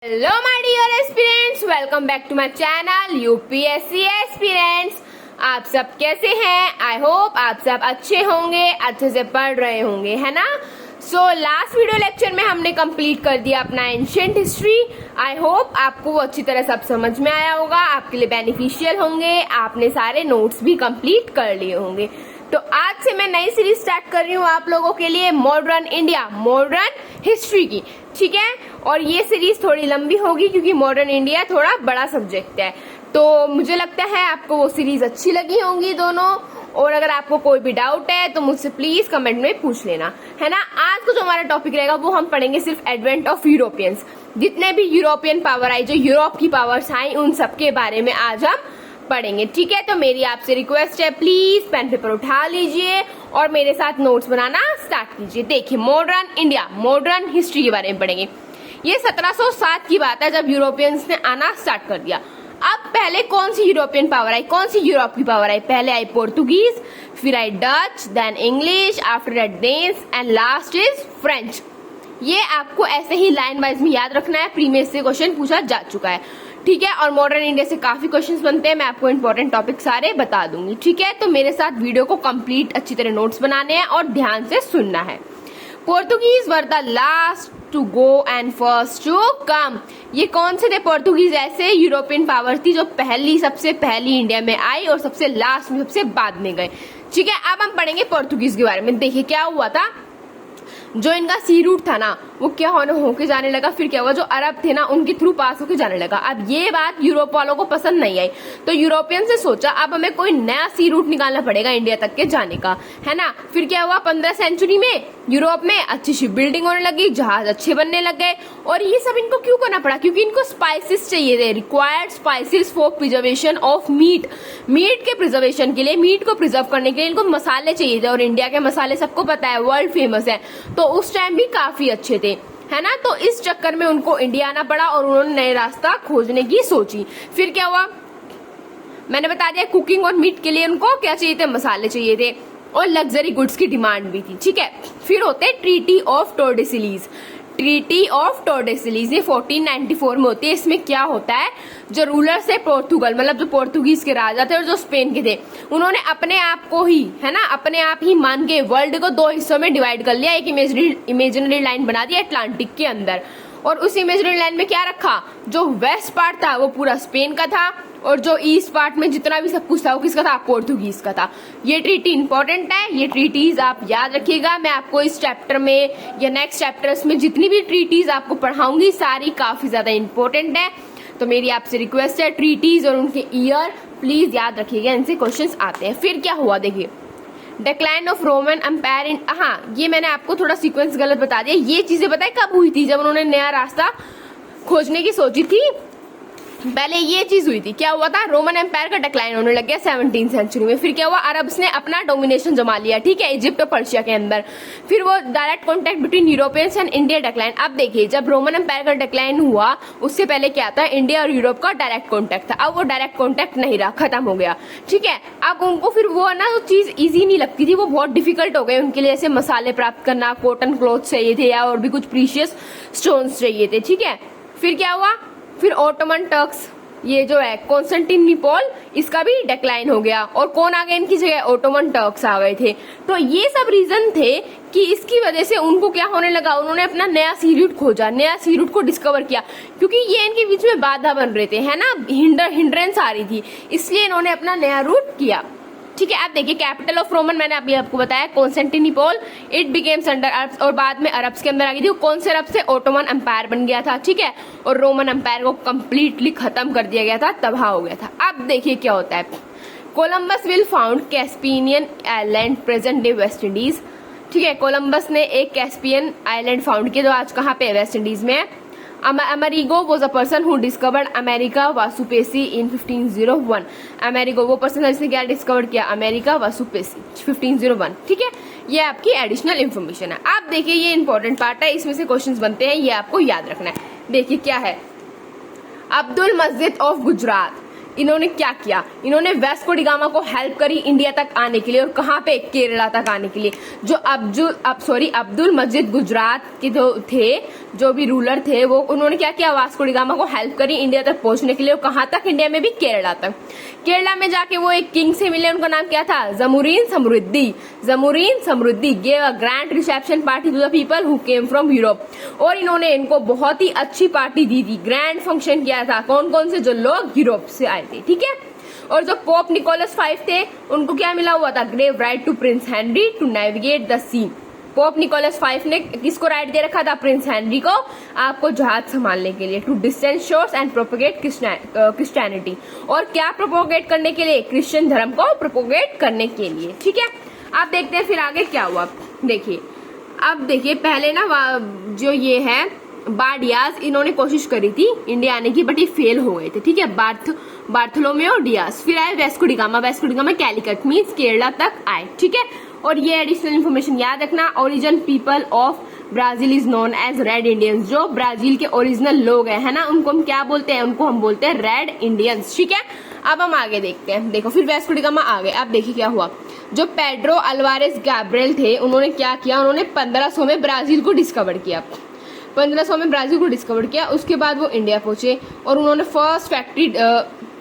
Hello my dear aspirants, welcome back to my channel UPSC aspirants. आप सब कैसे हैं? आई होप आप सब अच्छे होंगे, अच्छे से पढ़ रहे होंगे, है ना। सो लास्ट वीडियो लेक्चर में हमने कंप्लीट कर दिया अपना एंशिएंट हिस्ट्री। आई होप आपको वो अच्छी तरह सब समझ में आया होगा, आपके लिए बेनिफिशियल होंगे, आपने सारे नोट्स भी कंप्लीट कर लिए होंगे। तो आज से मैं नई सीरीज स्टार्ट कर रही हूँ आप लोगों के लिए, मॉडर्न इंडिया, मॉडर्न हिस्ट्री की, ठीक है। और ये सीरीज थोड़ी लंबी होगी क्योंकि मॉडर्न इंडिया थोड़ा बड़ा सब्जेक्ट है, तो मुझे लगता है आपको वो सीरीज अच्छी लगी होंगी दोनों। और अगर आपको कोई भी डाउट है तो मुझसे प्लीज कमेंट में पूछ लेना, है ना। आज को जो हमारा टॉपिक रहेगा वो हम पढ़ेंगे सिर्फ एडवेंट ऑफ यूरोपियंस, जितने भी यूरोपियन पावर आई, जो यूरोप की पावर्स आई, उन सबके बारे में आज हम पढ़ेंगे, ठीक है। तो मेरी आपसे रिक्वेस्ट है, प्लीज पेन पेपर उठा लीजिए और मेरे साथ नोट्स बनाना स्टार्ट कीजिए। देखिए, मॉडर्न इंडिया, मॉडर्न हिस्ट्री के बारे में पढ़ेंगे। ये 1707 की बात है जब यूरोपियंस ने आना स्टार्ट कर दिया। अब पहले कौन सी यूरोपियन पावर आई, कौन सी यूरोप की पावर आई? पहले आई पोर्तुगीज, फिर आई Dutch, then English, after that Danes and last is French. ये आपको ऐसे ही लाइन वाइज में याद रखना है, प्रीवियस से क्वेश्चन पूछा जा चुका है, ठीक है। और मॉडर्न इंडिया से काफी क्वेश्चंस बनते हैं, मैं आपको इंपॉर्टेंट टॉपिक सारे बता दूंगी, ठीक है। तो मेरे साथ वीडियो को कंप्लीट अच्छी तरह नोट्स बनाने हैं और ध्यान से सुनना है। Portuguese were the last to go and first to come. ये कौन से थे पोर्तुगीज? ऐसे यूरोपियन पावर थी जो सबसे पहली इंडिया में आई और सबसे लास्ट में, सबसे बाद में गए, ठीक है। अब हम पढ़ेंगे पोर्तुगीज के बारे में। देखिए क्या हुआ था, जो इनका सी रूट था ना, वो क्या होके जाने लगा, फिर क्या हुआ, जो अरब थे ना उनके थ्रू पास होके जाने लगा। अब ये बात यूरोप वालों को पसंद नहीं आई, तो यूरोपियन से सोचा अब हमें कोई नया सी रूट निकालना पड़ेगा इंडिया तक के जाने का, है ना। फिर क्या हुआ, 15 सेंचुरी में यूरोप में अच्छी शिप बिल्डिंग होने लगी, जहाज अच्छे बनने लग गए। और ये सब इनको क्यों करना पड़ा? क्योंकि इनको स्पाइसेस चाहिए थे, required spices for preservation of meat. Meat के प्रिजर्वेशन के लिए, मीट को प्रिजर्व करने के लिए इनको मसाले चाहिए थे, और इंडिया के मसाले सबको पता है वर्ल्ड फेमस है, तो उस टाइम भी काफी अच्छे थे, है ना। तो इस चक्कर में उनको इंडिया आना पड़ा और उन्होंने नए रास्ता खोजने की सोची। फिर क्या हुआ, मैंने बता दिया, कुकिंग और मीट के लिए उनको क्या चाहिए थे? मसाले चाहिए थे, और लग्जरी गुड्स की डिमांड भी थी, ठीक है। फिर होते ट्रीटी ऑफ टोर्डेसिलीज। ट्रीटी ऑफ टोर्डेसिलीज ये 1494 में होती है। इसमें क्या होता है, जो रूलर्स थे पोर्तुगल, मतलब जो पोर्तुगीज के राजा थे और जो स्पेन के थे, उन्होंने अपने आप को ही, है ना, अपने आप ही मान के वर्ल्ड को दो हिस्सों में डिवाइड कर लिया। एक इमेजिनरी लाइन बना दी अटलांटिक के अंदर, और उस इमेजिनरी लाइन में क्या रखा, जो वेस्ट पार्ट था वो पूरा स्पेन का था, और जो ईस्ट पार्ट में जितना भी सब कुछ था वो किसका था? पोर्तुगीज का था। ये ट्रीटी इंपॉर्टेंट है, ये ट्रीटीज आप याद रखिएगा। मैं आपको इस चैप्टर में या नेक्स्ट चैप्टर्स में जितनी भी ट्रीटीज आपको पढ़ाऊंगी सारी काफी ज्यादा इंपॉर्टेंट है, तो मेरी आपसे रिक्वेस्ट है, ट्रीटीज और उनके ईयर प्लीज याद रखिएगा, इनसे क्वेश्चंस आते हैं। फिर क्या हुआ, देखिए, decline of Roman empire in, हाँ ये मैंने आपको थोड़ा सीक्वेंस गलत बता दिया। ये चीजें बताए कब हुई थी, जब उन्होंने नया रास्ता खोजने की सोची थी, पहले ये चीज हुई थी। क्या हुआ था, रोमन एम्पायर का डिक्लाइन होने लग गया 17th सेंचुरी में। फिर क्या हुआ, अरब्स ने अपना डोमिनेशन जमा लिया, ठीक है, इजिप्ट और पर्शिया के अंदर। फिर वो direct contact between Europeans and India decline. अब देखिए, जब रोमन एम्पायर का डिक्लाइन हुआ उससे पहले क्या था, इंडिया और यूरोप का डायरेक्ट कॉन्टेक्ट था। अब वो डायरेक्ट कॉन्टेक्ट नहीं रहा, खत्म हो गया, ठीक है। अब उनको फिर वो ना जो चीज इजी नहीं लगती थी, वो बहुत डिफिकल्ट हो गई उनके लिए, जैसे मसाले प्राप्त करना, कॉटन क्लॉथ चाहिए थे, या और भी कुछ प्रीशियस स्टोन्स चाहिए थे, ठीक है। फिर क्या हुआ, फिर ऑटोमन टर्क्स, ये जो है कॉन्स्टेंटिनोपल, इसका भी डिक्लाइन हो गया, और कौन आ गए इनकी जगह? ओटोमन टर्क्स आ गए थे। तो ये सब रीजन थे कि इसकी वजह से उनको क्या होने लगा, उन्होंने अपना नया सी रूट खोजा, नया सी रूट को डिस्कवर किया, क्योंकि ये इनके बीच में बाधा बन रहे थे, है ना, हिंड्रेंस आ रही थी, इसलिए इन्होंने अपना नया रूट किया, ठीक है। अब देखिए, कैपिटल ऑफ रोमन मैंने अभी आपको बताया Constantinople, it becomes under Arabs, और बाद में अरब्स के अंदर आ गई थी। कौन से अरब से? ओटोमन एम्पायर बन गया था, ठीक है, और रोमन एम्पायर को कंप्लीटली खत्म कर दिया गया था, तबाह हो गया था। अब देखिए क्या होता है, Columbus will found Caspian island, present day West Indies, ठीक है। कोलंबस ने एक कैस्पियन आइलैंड फाउंड किया, जो आज कहाँ पे? वेस्ट इंडीज में है। Amerigo was a person who discovered America Vespucci in 1501। Amerigo वो पर्सन है जिसने क्या डिस्कवर किया? अमेरिका वासुपेसी 1501, ठीक है। ये आपकी एडिशनल इन्फॉर्मेशन है। आप देखिए, ये इंपॉर्टेंट पार्ट है, इसमें से क्वेश्चंस बनते हैं, ये आपको याद रखना है। देखिए क्या है, अब्दुल मस्जिद ऑफ गुजरात, इन्होंने क्या किया, इन्होंने वेस्को डी गामा को हेल्प करी इंडिया तक आने के लिए, और कहाँ पे, केरला तक आने के लिए। जो अब्दुल मजीद गुजरात के जो भी रूलर थे, वो उन्होंने क्या किया, वास्को डी गामा को हेल्प करी इंडिया तक पहुंचने के लिए। और कहाँ तक, इंडिया में भी केरला तक। केरला में जाके वो एक किंग से मिले, उनका नाम क्या था, जमुरीन समृद्धि gave a grand reception party to the people who came from Europe. और इन्होंने इनको बहुत ही अच्छी पार्टी दी थी, ग्रैंड फंक्शन किया था। कौन कौन से, जो लोग यूरोप से आए थे, ठीक है। और जो पोप निकोलस 5 थे, उनको क्या मिला हुआ था, gave right to Prince Henry to navigate the sea. Pope Nicholas 5 ने किसको राइट दे रखा था, प्रिंस हेनरी को, आपको जहाज संभालने के लिए, to distance shores and propagate Christianity. और क्या प्रोपोगेट करने के लिए, क्रिश्चियन धर्म को प्रोपोगेट करने के लिए, ठीक है। आप देखते हैं फिर आगे क्या हुआ। देखिए, अब देखिए, पहले ना जो ये है बाडियाज, इन्होंने कोशिश करी थी इंडिया आने की, बट ये फेल हो गए थे, ठीक है। बार्थोलोमेओ डियास। फिर आए Wesco da gamma Calicut means Kerala तक आए, ठीक है। और ये एडिशनल इन्फॉर्मेशन याद रखना, origin people of Brazil is known as red Indians. जो ब्राजील के ओरिजिनल लोग है ना, उनको हम क्या बोलते हैं, उनको हम बोलते हैं रेड इंडियंस, ठीक है। अब हम आगे देखते हैं। देखो, फिर वेस्को डी गामा आ गए। अब देखिए क्या हुआ। जो पेड्रो अल्वारेस गैब्रिएल थे, उन्होंने क्या किया, उन्होंने 1500 में ब्राजील को डिस्कवर किया। 1500 में ब्राजील को डिस्कवर किया। उसके बाद वो इंडिया पहुंचे और उन्होंने फर्स्ट फैक्ट्री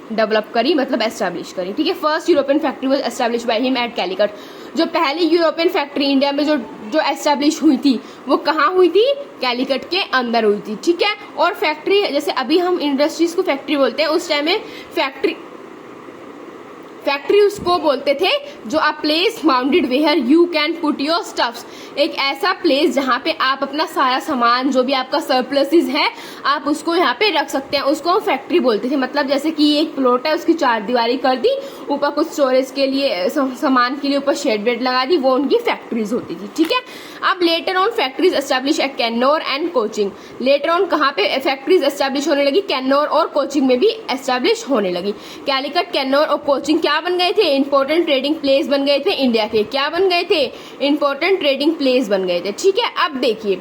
डेवलप करी, मतलब एस्टैब्लिश करी, ठीक है। First European factory was establish by him at Calicut. जो पहली यूरोपियन फैक्ट्री इंडिया में जो एस्टैब्लिश हुई थी, वो कहाँ हुई थी, कैलिकट के अंदर हुई थी, ठीक है। और फैक्ट्री, जैसे अभी हम इंडस्ट्रीज को फैक्ट्री बोलते हैं, उस टाइम में फैक्ट्री उसको बोलते थे जो a place mounted where you can put your stuffs. एक ऐसा प्लेस जहाँ पे आप अपना सारा सामान, जो भी आपका सरप्लसेस है, आप उसको यहाँ पे रख सकते हैं, उसको हम फैक्ट्री बोलते थे। मतलब जैसे कि एक प्लॉट है, उसकी 4 दीवारी कर दी, ऊपर कुछ स्टोरेज के लिए, सामान के लिए ऊपर शेड वेड लगा दी, वो उनकी फैक्ट्रीज होती थी, ठीक है। अब later on factories establish at Cannanore and Cochin. Later on कहाँ पे फैक्ट्रीज एस्टैब्लिश होने लगी, कैन्नौर और कोचिंग में भी एस्टैब्लिश होने लगी। कैलिकट, कैन्नौर और कोचिंग क्या बन गए थे, इंपॉर्टेंट ट्रेडिंग प्लेस बन गए थे इंडिया के। क्या बन गए थे, इंपॉर्टेंट ट्रेडिंग प्लेस बन गए थे, ठीक है। अब देखिए,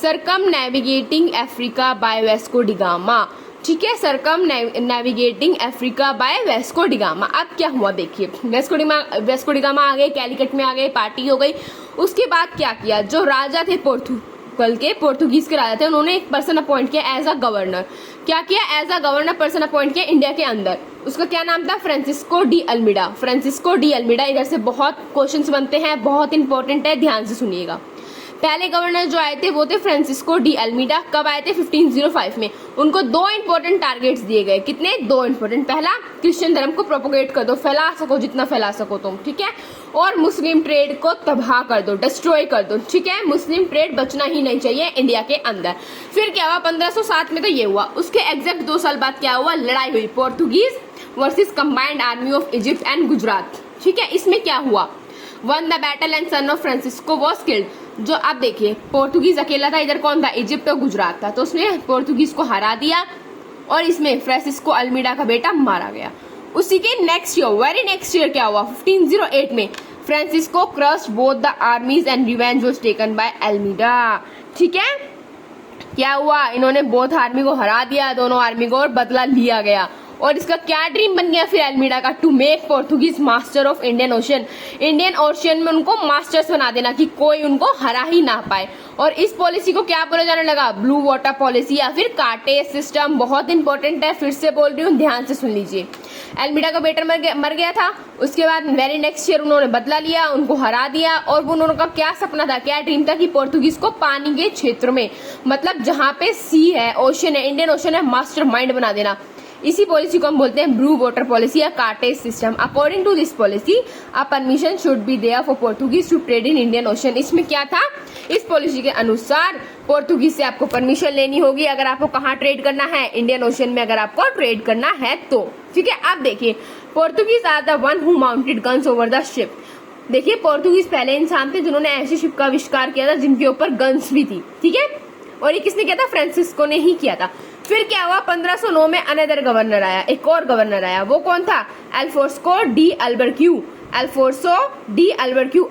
circumnavigating Africa by Vasco da Gama, ठीक है। Circumnavigating Africa by Vasco da Gama. अब क्या हुआ, देखिए, वेस्को डी गामा आ गए, कैलिकट में आ गए, पार्टी हो गई। उसके बाद क्या किया, जो राजा थे पोर्तुगीज के राजा थे, उन्होंने एक पर्सन अपॉइंट किया एज अ गवर्नर। क्या किया, as a governor person appoint किया इंडिया के अंदर। उसका क्या नाम था, फ्रांसिस्को डी अल्मीडा। इधर से बहुत क्वेश्चंस बनते हैं, बहुत इंपॉर्टेंट है, ध्यान से सुनिएगा। पहले गवर्नर जो आए थे वो थे फ्रांसिस्को डी अल्मीडा। कब आए थे, 1505 में। उनको 2 इंपॉर्टेंट टारगेट्स दिए गए। कितने, 2 इंपॉर्टेंट। पहला, क्रिश्चियन धर्म को प्रोपोगेट कर दो, फैला सको जितना फैला सको तुम, ठीक है। और मुस्लिम ट्रेड को तबाह कर दो, डिस्ट्रॉय कर दो, ठीक है। मुस्लिम ट्रेड बचना ही नहीं चाहिए इंडिया के अंदर। फिर क्या हुआ, 1507 में तो ये हुआ। उसके एग्जैक्ट 2 साल बाद क्या हुआ, लड़ाई हुई, Portuguese versus combined army of Egypt and Gujarat, ठीक है। इसमें क्या हुआ, one the battle and son of Francisco was killed. जो आप देखिए, पोर्तुगीज अकेला था, इधर कौन था, इजिप्ट और गुजरात था, तो उसने पोर्तुगीज को हरा दिया और इसमें फ्रांसिस्को अल्मीडा का बेटा मारा गया। उसी के वेरी नेक्स्ट ईयर क्या हुआ, 1508 में Francisco crossed both the armies and revenge was taken by Almeida, ठीक है। क्या हुआ, इन्होंने बोथ आर्मी को हरा दिया, दोनों आर्मी को, और बदला लिया गया। और इसका क्या ड्रीम बन गया फिर अल्मीडा का, to make Portuguese master of Indian ocean में उनको मास्टर्स बना देना, कि कोई उनको हरा ही ना पाए। और इस पॉलिसी को क्या बोला जाने लगा, ब्लू वाटर पॉलिसी या फिर कार्टे सिस्टम। बहुत इंपॉर्टेंट है, फिर से बोल रही हूँ, ध्यान से सुन लीजिए। अल्मीडा का बेटा मर गया था। उसके बाद वेरी नेक्स्ट ईयर उन्होंने बदला लिया, उनको हरा दिया। और वो उन्होंने का क्या सपना था, क्या ड्रीम था, कि पोर्तुगीज को पानी के क्षेत्र में, मतलब जहाँ पे सी है, ओशन है, इंडियन ओशन है, मास्टर माइंड बना देना। इसी पॉलिसी को हम बोलते हैं ब्लू वाटर पॉलिसी या cartaz system. According to this policy a permission should be there for Portuguese to trade in Indian ocean. इसमें क्या था, इस पॉलिसी के अनुसार पोर्तुगीज से आपको परमिशन लेनी होगी अगर आपको कहाँ ट्रेड करना है, इंडियन ओशन में अगर आपको ट्रेड करना है तो, ठीक है। अब देखिए, Portuguese are the one who mounted guns over the ship. देखिए, पोर्तुगीज पहले इंसान थे जिन्होंने ऐसी शिप का आविष्कार किया था जिनके ऊपर गन्स भी थी, ठीक है। और ये किसने किया था, फ्रांसिस्को ने ही किया था। फिर क्या हुआ, 1509 में अनदर गवर्नर आया, एक और गवर्नर आया। वो कौन था, अल्फोंसो डी अल्बर्क्यू।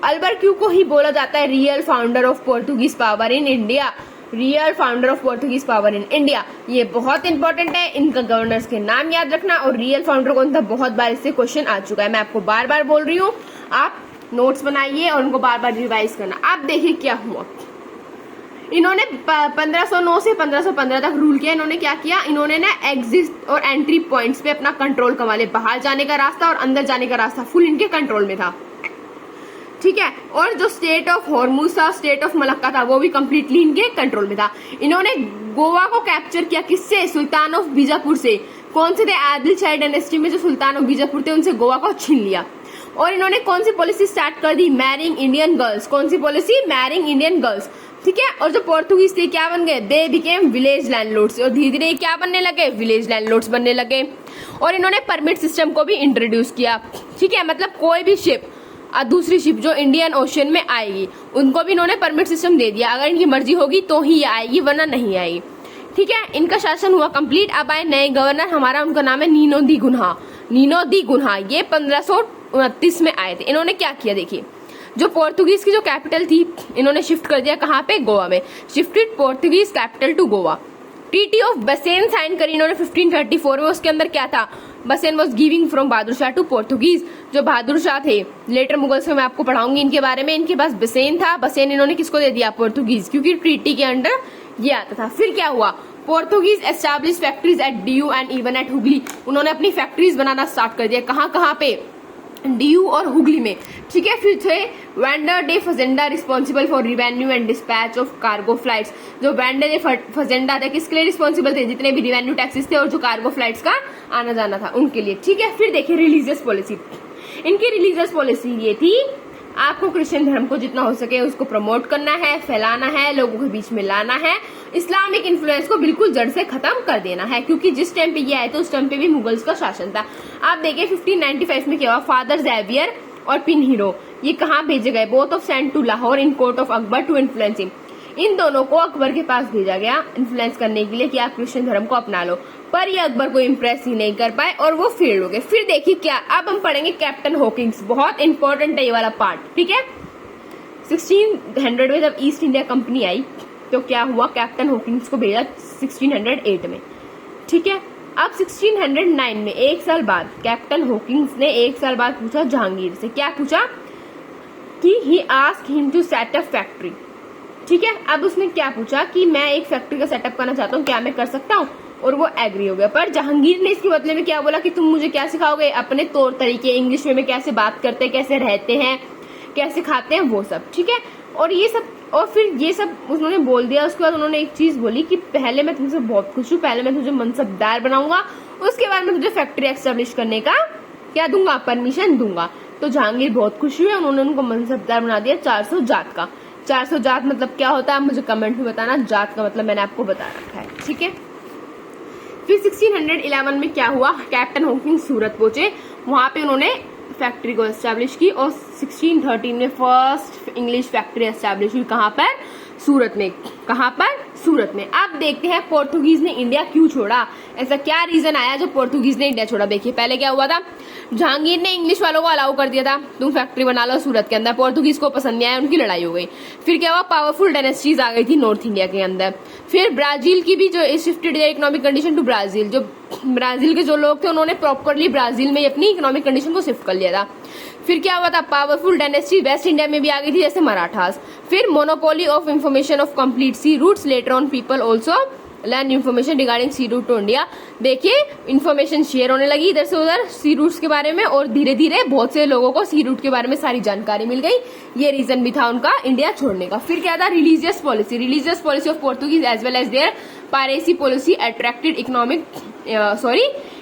अल्बर्क्यू को ही बोला जाता है real founder of Portuguese power in India. Real founder of Portuguese power in India. ये बहुत इंपॉर्टेंट है, इनका गवर्नर्स के नाम याद रखना। और रियल फाउंडर कौन था, बहुत बार इससे क्वेश्चन आ चुका है, मैं आपको बार बार बोल रही हूँ, आप नोट्स बनाइए और उनको बार बार रिवाइज करना। आप देखिए क्या हुआ, इन्होंने 1509 से 1515 तक रूल किया। इन्होंने क्या किया, इन्होंने ना एग्जिट और एंट्री पॉइंट्स पे अपना कंट्रोल कमा लिया, बाहर जाने का रास्ता और अंदर जाने का रास्ता फुल इनके कंट्रोल में था, ठीक है। और जो स्टेट ऑफ हॉर्मुज था, स्टेट ऑफ मलक्का था, वो भी कंप्लीटली इनके कंट्रोल में था। इन्होंने गोवा को कैप्चर किया, किससे, सुल्तान ऑफ बीजापुर से। कौन से थे, आदिल शाही डायनेस्टी में जो सुल्तान ऑफ बीजापुर थे उनसे गोवा को छीन लिया। और इन्होंने कौन सी पॉलिसी स्टार्ट कर दी, मैरिंग इंडियन गर्ल्स। कौन सी पॉलिसी, मैरिंग इंडियन गर्ल्स, ठीक है। और जो पोर्तुगीज थे क्या बन गए, दे बिकेम विलेज लैंडलॉर्ड्स। और धीरे धीरे क्या बनने लगे, विलेज लैंडलॉर्ड्स बनने लगे। और इन्होंने परमिट सिस्टम को भी इंट्रोड्यूस किया, ठीक है। मतलब कोई भी शिप दूसरी शिप जो इंडियन ओशन में आएगी उनको भी इन्होंने परमिट सिस्टम दे दिया, अगर इनकी मर्जी होगी तो ही ये आएगी वरना नहीं आएगी, ठीक है। इनका शासन हुआ कंप्लीट। अब आए नए गवर्नर, हमारा उनका नाम है नीनो दी गुन्हा। नीनो दी गुन्हा ये 1529 में आए थे। इन्होंने क्या किया, देखिए, जो पोर्तुगीज की जो कैपिटल थी इन्होंने शिफ्ट कर दिया, कहाँ पे, गोवा में। Shifted Portuguese capital to Goa. Treaty of Bassein sign करी इन्होंने 1534 में। उसके अंदर क्या था, Bassein was giving from Bahadur Shah to Portuguese. जो बहादुर शाह थे, लेटर मुगल्स में मैं आपको पढ़ाऊंगी इनके बारे में, इनके पास बसेन था, बसेन इन्होंने किसको दे दिया, पोर्तुगीज, क्योंकि ट्रीटी के अंडर ये आता था। फिर क्या हुआ, Portuguese establish factories at Diu and even at Hooghly. उन्होंने अपनी फैक्ट्रीज बनाना स्टार्ट कर दिया, कहाँ कहाँ पे, डीयू और हुगली में, ठीक है। फिर थे wander day fazenda responsible for revenue and dispatch of cargo flights. जो वैंडर डे फजेंडा थे किसके लिए रिस्पॉन्सिबल थे, जितने भी रिवेन्यू टैक्सेस थे और जो कार्गो फ्लाइट्स का आना जाना था उनके लिए, ठीक है। फिर देखिए रिलीजियस पॉलिसी, इनकी रिलीजियस पॉलिसी ये थी, आपको क्रिश्चियन धर्म को जितना हो सके उसको प्रमोट करना है, फैलाना है, लोगों के बीच में लाना है, इस्लामिक इन्फ्लुएंस को बिल्कुल जड़ से खत्म कर देना है, क्योंकि जिस टाइम पे ये आए थे उस टाइम पे भी मुगल्स का शासन था। आप देखिए 1595 में क्या हुआ, फादर ज़ेवियर और पिनहीरो ये कहाँ भेजे गए, both of sent to Lahore in court of Akbar to influence him. इन दोनों को अकबर के पास भेजा गया इन्फ्लुएंस करने के लिए कि आप क्रिश्चियन धर्म को अपना लो, पर ये अकबर को इम्प्रेस ही नहीं कर पाए और वो फेल हो गए। फिर देखिए क्या, अब हम पढ़ेंगे कैप्टन हॉकिंस, बहुत इंपॉर्टेंट है ये वाला पार्ट, ठीक है। 1600 में जब ईस्ट इंडिया कंपनी आई तो क्या हुआ, कैप्टन हॉकिंस को भेजा 1608 में, ठीक है। अब 1609 में एक साल बाद कैप्टन हॉकिंस ने एक साल बाद पूछा जहांगीर से, क्या पूछा कि he asked him to set up factory, ठीक है। अब उसने क्या पूछा कि मैं एक फैक्ट्री का सेटअप करना चाहता हूँ, क्या मैं कर सकता हूँ, और वो एग्री हो गया। पर जहांगीर ने इसके बदले में क्या बोला कि तुम मुझे क्या सिखाओगे, अपने तौर तरीके, इंग्लिश में कैसे बात करते हैं, कैसे रहते हैं, कैसे खाते हैं, वो सब, ठीक है। और ये सब, और फिर ये सब उन्होंने बोल दिया। उसके बाद उन्होंने एक चीज बोली कि पहले मैं तुमसे बहुत खुश हूँ, पहले मैं तुझे मनसबदार बनाऊंगा, उसके बाद मैं तुझे फैक्ट्री एस्टेब्लिश करने का क्या दूंगा, परमिशन दूंगा। तो जहांगीर बहुत खुश हुए, उन्होंने उनको मनसबदार बना दिया 400 जात का। 400 जात मतलब क्या होता है, मुझे कमेंट में बताना, जात का मतलब मैंने आपको बता रखा है, ठीक है। फिर 1611 में क्या हुआ, कैप्टन हॉकिंस सूरत पहुंचे, वहां पे उन्होंने फैक्ट्री को एस्टैब्लिश की और 1613 में फर्स्ट इंग्लिश फैक्ट्री एस्टैब्लिश हुई, कहाँ पर, सूरत में। कहाँ पर, सूरत में। अब देखते हैं पोर्तुगीज ने इंडिया क्यों छोड़ा, ऐसा क्या रीजन आया जो पोर्तुगीज ने इंडिया छोड़ा। देखिए पहले क्या हुआ था, जहांगीर ने इंग्लिश वालों को अलाउ कर दिया था, तुम फैक्ट्री बना लो सूरत के अंदर, पोर्तुगीज को पसंद नहीं आया, उनकी लड़ाई हो गई। फिर क्या हुआ, पावरफुल डायनेस्टीज आ गई थी नॉर्थ इंडिया के अंदर। फिर ब्राजील की भी जो shifted economic condition to Brazil, जो ब्राजील के जो लोग थे उन्होंने प्रॉपरली ब्राजील में अपनी इकोनॉमिक कंडीशन को शिफ्ट कर लिया था। फिर क्या हुआ था, पावरफुल डायनेस्टी वेस्ट इंडिया में भी आ गई थी, जैसे मराठास। फिर monopoly of information of complete sea routes, later on people also learn information regarding sea route to India. देखिए इन्फॉर्मेशन शेयर होने लगी इधर से उधर सी रूट्स के बारे में, और धीरे धीरे बहुत से लोगों को सी रूट के बारे में सारी जानकारी मिल गई। ये रीजन भी था उनका इंडिया छोड़ने का। फिर क्या था, religious policy of Portuguese as well as their piracy policy attracted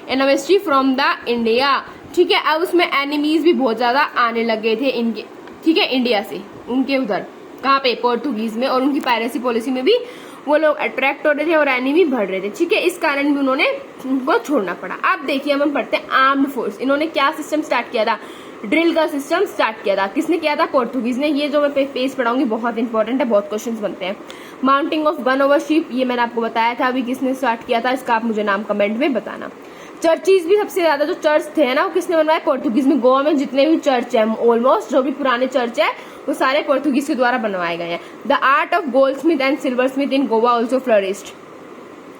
animosity from the India, ठीक है। अब उसमें एनिमीज भी बहुत ज्यादा आने लगे थे इनके, ठीक है, इंडिया से, उनके उधर कहाँ पे, पोर्तुगीज में, और उनकी पायरेसी पॉलिसी में भी वो लोग अट्रैक्ट हो रहे थे और एनिमी बढ़ रहे थे, ठीक है। इस कारण भी उन्होंने उनको छोड़ना पड़ा। अब देखिए हम पढ़ते हैं आर्म्ड फोर्स। इन्होंने क्या सिस्टम स्टार्ट किया था, ड्रिल का सिस्टम स्टार्ट किया था। किसने किया था, पोर्तुगीज ने। ये जो मैं पेज पढ़ाऊंगी बहुत इंपॉर्टेंट है, बहुत क्वेश्चंस बनते हैं। Mounting of gun over ship, ये मैंने आपको बताया था अभी, किसने स्टार्ट किया था, इसका आप मुझे नाम कमेंट में बताना। चर्चिज भी सबसे ज्यादा जो चर्च थे ना वो किसने बनवाए, पोर्तुगीज में। गोवा में जितने भी चर्च है ऑलमोस्ट, जो भी पुराने चर्च है वो सारे पोर्तुगीज के द्वारा बनवाए गए हैं। The art of gold Smith and silver Smith in Goa also flourished.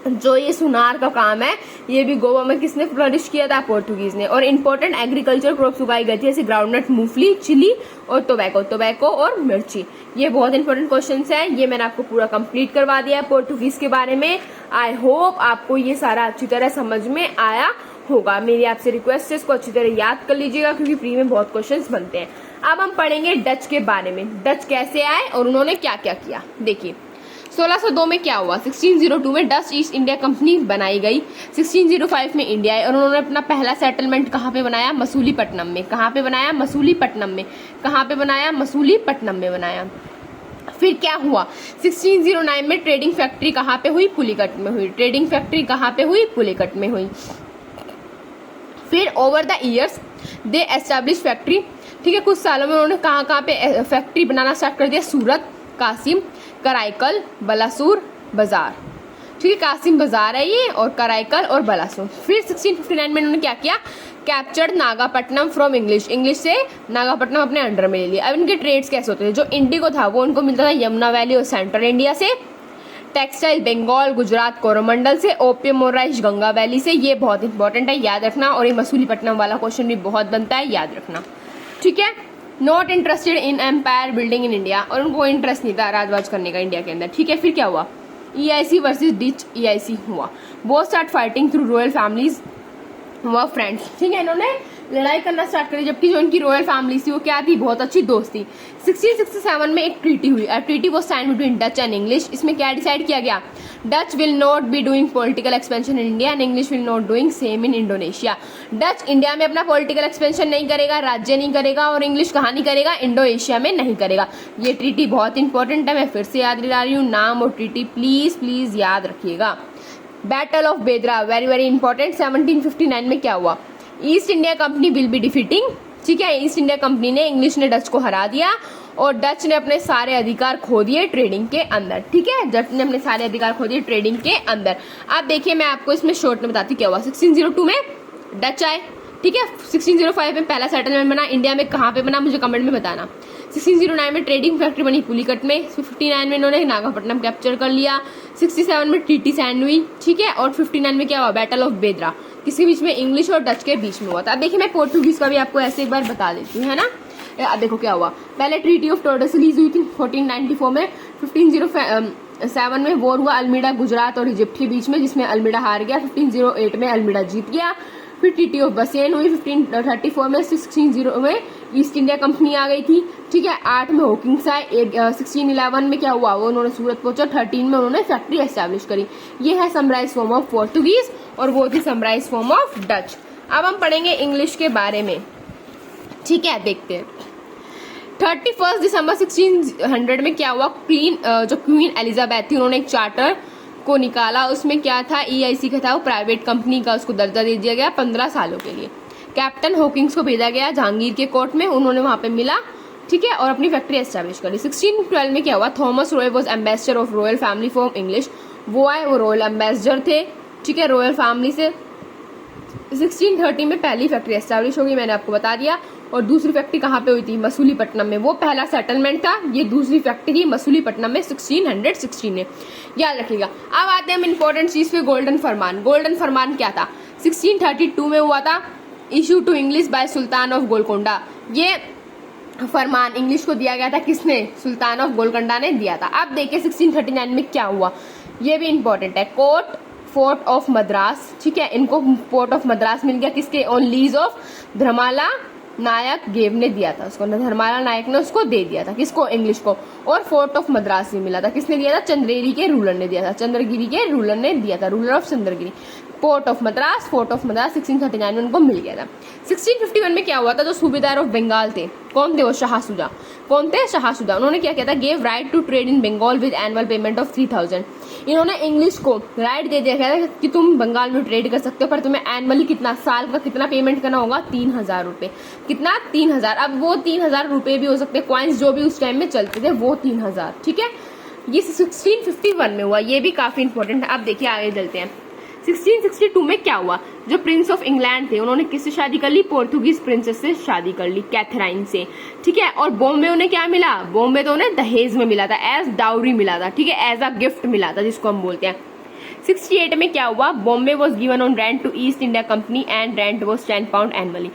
जो ये सुनार का काम है ये भी गोवा में किसने फ्लरिश किया था, पोर्तुगीज ने। और इंपॉर्टेंट एग्रीकल्चर क्रॉप्स उगाई गई थी जैसे ग्राउंडनट, मूंगफली, चिली और टोबैको और मिर्ची। ये बहुत इंपॉर्टेंट क्वेश्चन है, ये मैंने आपको पूरा कंप्लीट करवा दिया है पोर्तुगीज के बारे में। आई होप आपको ये सारा अच्छी तरह समझ में आया होगा। मेरी आपसे रिक्वेस्ट है इसको अच्छी तरह याद कर लीजिएगा क्योंकि प्री में बहुत क्वेश्चंस बनते हैं। अब हम पढ़ेंगे डच के बारे में, डच कैसे आए और उन्होंने क्या क्या किया। देखिए 1602 में क्या हुआ, 1602 में डच ईस्ट इंडिया कंपनी बनाई गई। 1605 में इंडिया आए और उन्होंने अपना पहला सेटलमेंट कहाँ पे बनाया, मसूलीपट्टनम में। कहाँ पे बनाया, मसूलीपट्टनम में। कहाँ पे बनाया, मसूलीपट्टनम में बनाया। फिर क्या हुआ, 1609 में ट्रेडिंग फैक्ट्री कहाँ पे हुई, पुलिकट में हुई। ट्रेडिंग फैक्ट्री कहाँ पे हुई, पुलिकट में हुई। फिर over the years they establish factory, ठीक है, कुछ सालों में उन्होंने कहाँ पे फैक्ट्री बनाना स्टार्ट कर दिया, सूरत, कासिम, कराईकल, बलासुर, बाजार। ठीक है, कासिम बाजार है ये और कराईकल और बलासुर। फिर 1659 में उन्होंने क्या किया, captured Nagapattinam from English, English से नागापट्टनम अपने अंडर में ले लिया। अब इनके ट्रेड्स कैसे होते थे, जो इंडिगो था वो उनको मिलता था यमुना वैली और सेंट्रल इंडिया से, टेक्सटाइल बंगाल, गुजरात, कोरोमंडल से, ओपियम और राइस गंगा वैली से। ये बहुत इंपॉर्टेंट है, याद रखना। और ये मसूलीपट्टनम वाला क्वेश्चन भी बहुत बनता है, याद रखना, ठीक है। Not interested in empire building in India, और उनको इंटरेस्ट नहीं था राजवाज करने का इंडिया के अंदर, ठीक है। फिर क्या हुआ, EIC वर्सेस डिच EIC हुआ। वो start fighting through royal families हुआ फ्रेंड्स, ठीक है। इन्होंने लड़ाई करना स्टार्ट करी, जबकि जो इनकी रॉयल फैमिली थी वो क्या थी, बहुत अच्छी दोस्त थी। 1667 में एक ट्रीटी हुई, ट्रीटी वो sign between Dutch and English. इसमें क्या डिसाइड किया गया, Dutch will not be doing political expansion in India and English will not doing same in Indonesia. Dutch India में अपना पॉलिटिकल एक्सपेंशन नहीं करेगा, राज्य नहीं करेगा, और इंग्लिश कहाँ नहीं करेगा, इंडो एशिया में नहीं करेगा। ये ट्रीटी बहुत इंपॉर्टेंट है, मैं फिर से याद दिला रही हूँ, नाम और ट्रीटी प्लीज याद रखिएगा। बैटल ऑफ बेदरा वेरी वेरी इंपॉर्टेंट। 1759 में क्या हुआ, east India company will be defeating, ठीक है। ईस्ट इंडिया कंपनी ने, इंग्लिश ने डच को हरा दिया और डच ने अपने सारे अधिकार खो दिए ट्रेडिंग के अंदर, ठीक है। डच ने अपने सारे अधिकार खो दिए ट्रेडिंग के अंदर। अब देखिए मैं आपको इसमें शॉर्ट में बताती क्या हुआ। 1602 में डच आए, ठीक है। 1605 में पहला सेटलमेंट बना, इंडिया में कहाँ पे बना मुझे कमेंट में बताना। 1609 में ट्रेडिंग फैक्ट्री बनी पुलिकट में। 59 में इन्होंने नागापट्टनम कैप्चर कर लिया। 67 में ट्रीटी साइन हुई, ठीक है। और 59 में क्या हुआ, बैटल ऑफ बेदरा, किसके बीच में, इंग्लिश और डच के बीच में हुआ था। अब देखिए मैं पोर्तुगीज का भी आपको ऐसे एक बार बता देती हूँ, है ना। देखो क्या हुआ, पहले ट्रीटी ऑफ टोरडेसलीज हुई थी 1494 में। 1507 में वॉर हुआ अल्मीडा, गुजरात और इजिप्ट के बीच में, जिसमें अल्मीडा हार गया। 1508 में अल्मीडा जीत गया। फिर ट्रीटी ऑफ बसेन हुई 1534 में। 1600 में ईस्ट इंडिया कंपनी आ गई थी, ठीक है। 8 में हॉकिंग्स आए। 1611 में क्या हुआ, वो उन्होंने सूरत पहुंचा। 13 में उन्होंने फैक्ट्री एस्टैब्लिश करी। ये है समराइज फॉर्म ऑफ पोर्तुगीज और वो थी समराइज फॉर्म ऑफ डच। अब हम पढ़ेंगे इंग्लिश के बारे में, ठीक है। देखते हैं 31 दिसंबर 1600 में क्या हुआ, जो क्वीन एलिजाबेथ थी उन्होंने एक चार्टर को निकाला। उसमें क्या था, EIC का था, वो प्राइवेट कंपनी का उसको दर्जा दे दिया गया 15 सालों के लिए। कैप्टन हॉकिंग्स को भेजा गया जहांगीर के कोर्ट में, उन्होंने वहां पे मिला, ठीक है, और अपनी फैक्ट्री एस्टैब्लिश करी। 1612 में क्या हुआ, Thomas Roy was ambassador of royal family from English. वो आए, वो रॉयल एम्बेसडर थे, ठीक है, रॉयल फैमिली से। 1630 में पहली फैक्ट्री एस्टैब्लिश होगी, मैंने आपको बता दिया। और दूसरी फैक्ट्री कहाँ पे हुई थी, मसूलीपट्टनम में। वो पहला सेटलमेंट था, ये दूसरी फैक्ट्री मसूलीपट्टनम में 1616 में, याद रखिएगा। अब आते हैं हम इंपॉर्टेंट चीज पे, गोल्डन फरमान। गोल्डन फरमान क्या था, 1632 में हुआ था, issue to English by sultan of Golconda. ये फरमान इंग्लिश को दिया गया था, किसने, सुल्तान ऑफ गोलकोंडा ने दिया था। अब देखिए 1639 में क्या हुआ, ये भी इंपॉर्टेंट है। फोर्ट ऑफ मद्रास, ठीक है, इनको पोर्ट ऑफ मद्रास मिल गया, किसके, ऑन लीज ऑफ धर्माला नायक गेव ने दिया था उसको, धर्माला नायक ने उसको दे दिया था, किसको, इंग्लिश को। और फोर्ट ऑफ मद्रास भी मिला था, किसने दिया था, चंद्रेरी के रूलर ने दिया था, चंद्रगिरी के रूलर ने दिया था, ruler of Chandragiri. Port of Madras, fort of Madras 1639 में उनको मिल गया था। 1651 में क्या हुआ था, जो सूबेदार ऑफ बंगाल थे, कौन थे वो, शाह सुजा। कौन थे, शाह सुजा। उन्होंने क्या किया था, gave right to trade in Bengal with annual payment of 3000। इन्होंने इंग्लिश को राइट दे दिया था कि तुम बंगाल में ट्रेड कर सकते हो, पर तुम्हें एनुअली कितना, साल का कितना पेमेंट करना होगा, 3000 रुपए। कितना, 3000। अब वो 3000 रुपए भी हो सकते, कॉइन्स जो भी उस टाइम में चलते थे वो 3000, ठीक है। ये 1651 में हुआ, ये भी काफी इंपॉर्टेंट है। अब देखिए आगे चलते हैं। 1662 में क्या हुआ, जो प्रिंस ऑफ इंग्लैंड थे उन्होंने किससे शादी कर ली, पोर्तुगीज प्रिंसेस से शादी कर ली, कैथराइन से, ठीक है। और बॉम्बे उन्हें क्या मिला, बॉम्बे तो उन्हें दहेज में मिला था, एज डाउरी मिला था, ठीक है, एज अ गिफ्ट मिला था जिसको हम बोलते हैं। 68 में क्या हुआ, Bombay was given on rent to East India Company and rent was 10 pound annually.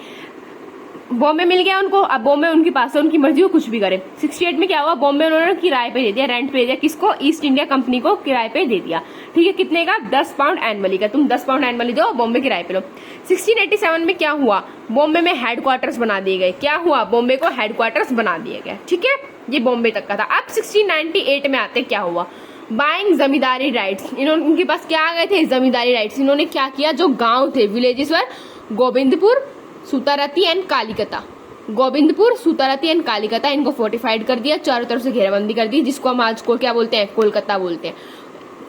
Bombay मिल गया उनको, अब बॉम्बे उनके पास है, उनकी मर्जी वो कुछ भी करे। 68 में क्या हुआ, बॉम्बे उन्होंने किराए पे दे दिया, रेंट पे दे दिया, किसको, ईस्ट इंडिया कंपनी को किराए पे दे दिया, ठीक है, कितने का, 10 पाउंड एनुअली का, तुम 10 पाउंड एनुअली दो, बॉम्बे किराए पे लो। 1687 में क्या हुआ, बॉम्बे में हेडक्वार्टर्स बना दिए गए, क्या हुआ, बॉम्बे को हेडक्वार्टर्स बना दिए गए, ठीक है, ये बॉम्बे तक का था। अब 1698 में आते क्या हुआ, बाइंग जमींदारी राइट्स, इन्होंने उनके पास क्या आ गए थे, जमींदारी राइट्स। इन्होंने क्या किया, जो गांव थे, villages were Govindpur, Sutanuti and Kalikata, Govindpur, Sutanuti and Kalikata, इनको फोर्टिफाइड कर दिया, चारों तरफ से घेराबंदी कर दी, जिसको हम आज को क्या बोलते हैं, कोलकाता बोलते हैं।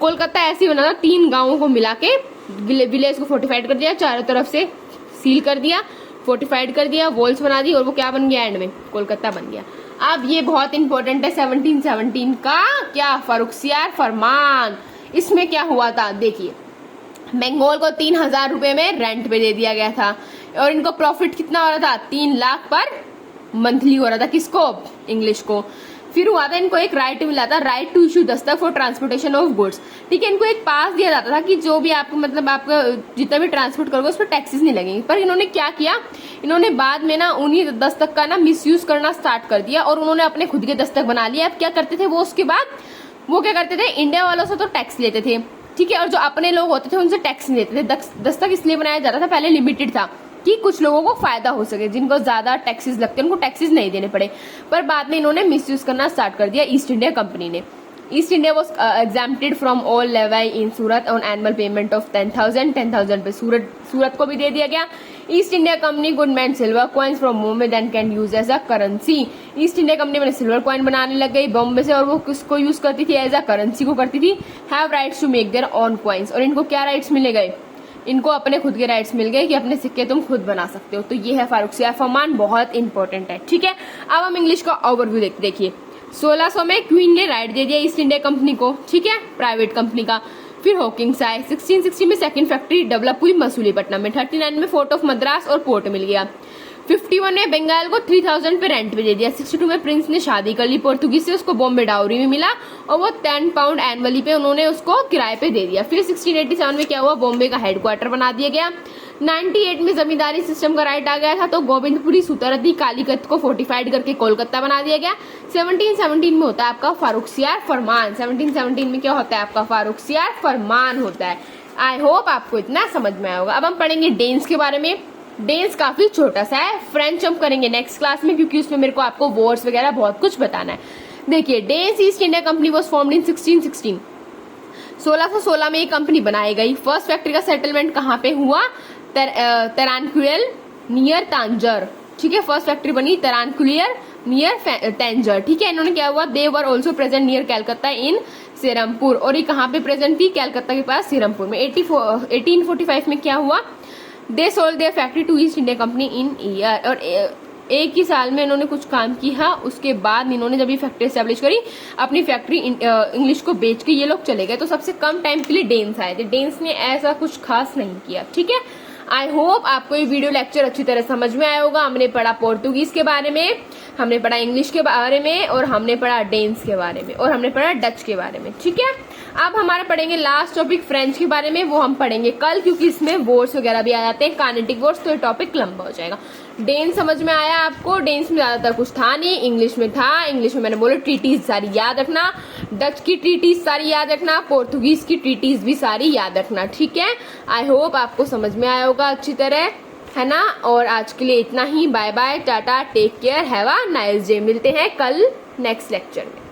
कोलकाता ऐसे बना था, 3 गांवों को मिला के विलेज को फोर्टिफाइड कर दिया, चारों तरफ से सील कर दिया, फोर्टिफाइड कर दिया, वॉल्स बना दी, और वो क्या बन गया, एंड में कोलकाता बन गया। अब ये बहुत इंपॉर्टेंट है, 1717 का क्या, फर्रुखसियार फरमान। इसमें क्या हुआ था, देखिए, बंगाल को 3000 रुपए में रेंट पे दे दिया गया था, और इनको प्रॉफिट कितना हो रहा था, 3 लाख पर मंथली हो रहा था, किसको, इंग्लिश को। फिर हुआ था, इनको एक राइट मिला था, right to issue Dastak for transportation of goods, ठीक है, इनको एक पास दिया जाता था कि जो भी आपको मतलब आपका जितना भी ट्रांसपोर्ट करोगे उस पर टैक्सेस नहीं लगेंगे। पर इन्होंने क्या किया, इन्होंने बाद में ना उन्हीं दस्तक का ना मिसयूज करना स्टार्ट कर दिया, और उन्होंने अपने खुद के दस्तक बना लिया। अब क्या करते थे वो, उसके बाद वो क्या करते थे, इंडिया वालों से तो टैक्स लेते थे, ठीक है, और जो अपने लोग होते थे उनसे टैक्स नहीं लेते थे। दस्तक इसलिए बनाया जाता था, पहले लिमिटेड था कि कुछ लोगों को फायदा हो सके, जिनको ज्यादा टैक्सेस लगते हैं उनको टैक्सेस नहीं देने पड़े। पर बाद में इन्होंने मिसयूज करना स्टार्ट कर दिया ईस्ट इंडिया कंपनी ने। East India was exempted from all levy in Surat on annual payment of 10,000 पे सूरत को भी दे दिया गया। East India company good man silver coins from Bombay then can use as a currency. East India company मैंने silver coin बनाने लग गई बॉम्बे से, और वो किसको यूज करती थी, एज अ करेंसी को करती थी। Have rights to make their on coins, और इनको क्या राइट्स मिले गए, इनको अपने खुद के राइट्स मिल गए कि अपने सिक्के तुम खुद बना सकते हो। तो ये है फर्रुखसियार फरमान, बहुत इंपॉर्टेंट है, ठीक है। अब हम इंग्लिश का ओवरव्यू देखिए। 1600 में क्वीन ने राइट दे दिया ईस्ट इंडिया कंपनी को, ठीक है, प्राइवेट कंपनी का। फिर हॉकिंग्स आए, 1660 में सेकंड फैक्ट्री डेवलप हुई मसूलीपट्टनम में, 39 में फोर्ट ऑफ मद्रास और पोर्ट मिल गया। 51 में बंगाल को 3000 पे रेंट पे दे दिया। 62 में प्रिंस ने शादी कर ली पोर्तुगीज से, उसको बॉम्बे डाउरी में मिला, और वो 10 पाउंड एनुअली पे उन्होंने उसको किराए पे दे दिया। फिर 1687 में क्या हुआ, बॉम्बे का हेडक्वार्टर बना दिया गया। 98 में जमींदारी सिस्टम का राइट आ गया था, तो गोविंदपुरी, सुतारती, कालीकत को फोर्टिफाइड करके कोलकाता बना दिया गया। 1717 में होता है आपका फर्रुखसियार फरमान। 1717 में क्या होता है आपका, फर्रुखसियार फरमान होता है। आई होप आपको इतना समझ में आया होगा। अब हम पढ़ेंगे डेन्स के बारे में। डेन्स काफी छोटा सा है, फ्रेंच हम करेंगे नेक्स्ट क्लास में, क्योंकि उसमें मेरे को आपको वर्ड्स वगैरह बहुत कुछ बताना है। देखिए, Danes East India company was formed in 1616। 1616 में ये कंपनी बनाई गई। फर्स्ट फैक्ट्री का सेटलमेंट कहाँ पे हुआ, तरानकुएल नियर तांजर, ठीक है, फर्स्ट फैक्ट्री बनी तरानकुलियर नियर तांजर, ठीक है। इन्होंने क्या हुआ, they were also present near Calcutta in Serampore, और ये कहाँ पे प्रेजेंट थी, कैलकाता के पास सेरमपुर में। 1845 में क्या हुआ, they sold their factory to East India company in year, और एक ही साल में इन्होंने कुछ काम किया। उसके बाद इन्होंने जब ये फैक्ट्री एस्टेब्लिश करी, अपनी फैक्ट्री इंग्लिश को बेच के ये लोग चले गए। तो सबसे कम टाइम के लिए डेन्स आए थे। डेन्स ने ऐसा कुछ खास नहीं किया, ठीक है। आई होप आपको ये वीडियो लेक्चर अच्छी तरह समझ में आया होगा। हमने पढ़ा पोर्तुगीज के बारे में, हमने पढ़ा इंग्लिश के बारे में, और हमने पढ़ा डेन्स के बारे में, और हमने पढ़ा डच के बारे में, ठीक है। अब हमारा पढ़ेंगे लास्ट टॉपिक फ्रेंच के बारे में, वो हम पढ़ेंगे कल, क्योंकि इसमें वर्ड्स वगैरह भी आ जाते हैं, कानेटिक वर्ड्स, तो ये टॉपिक लंबा हो जाएगा। डेन्स समझ में आया आपको, डेन्स में ज्यादातर कुछ था नहीं, इंग्लिश में था। इंग्लिश में मैंने बोला ट्रीटीज सारी याद रखना, डच की ट्रीटीज सारी याद रखना, पोर्तुगीज की ट्रीटीज भी सारी याद रखना, ठीक है। आई होप आपको समझ में आया होगा अच्छी तरह, है ना। और आज के लिए इतना ही, bye bye, tata, take care, have a nice day. मिलते हैं कल नेक्स्ट लेक्चर में।